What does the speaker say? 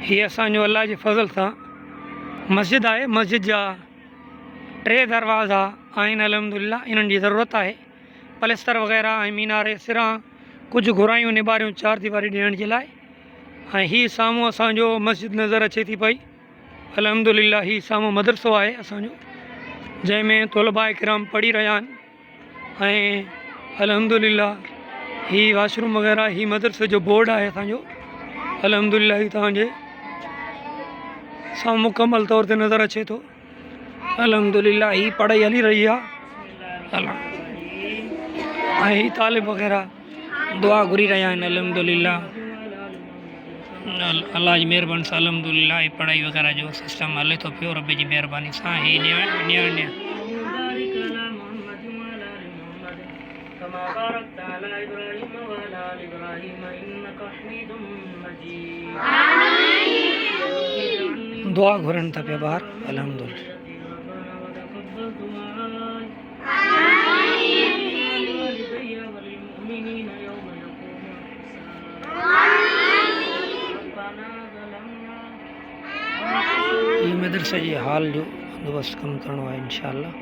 ही असांजो अल्लाह जे फज़ल सां मस्जिद आहे। मस्जिद जा 3 दरवाज़ा आहिनि अल्हम्दुलिल्लाह। इन्हनि जी ज़रूरत आहे पलस्तर वग़ैरह ऐं मीनारे सिरां कुझु घुरायूं निबारियूं 4 दीवारी ॾियण जे लाइ। ऐं हीअ साम्हूं असांजो मस्जिद नज़र अचे थी पई अल्हम्दुलिल्लाह। ही साम्हूं मदरसो आहे असांजो जंहिंमें तलबा किराम पढ़ी रहिया आहिनि। ऐं अल्हम्दुलिल्लाह ही वाशरूम वग़ैरह ही मदरसे जो बोर्ड आहे असांजो अल्हम्दुलिल्लाह। ही तव्हांजे साम्हूं मुकमल तौर ते नज़र अचे थो अल्हम्दुलिल्लाह। ही पढ़ाई हली रही आहे ऐं ही तालिब वग़ैरह दुआ घुरी रहिया आहिनि अल्हम्दुलिल्लाह। अल्लाह जी महिरबानी सां अल्हम्दुलिल्लाह ही पढ़ाई वग़ैरह जो सिस्टम हले थो पियो रब जी महिरबानी सां। ही न्याण दुआ घुरनि था पिया ॿार अल्हम्दुलिल्लाह। ये मदरसे जे हाल जो बंदोबस्त कम करणो आहे इंशाअल्लाह।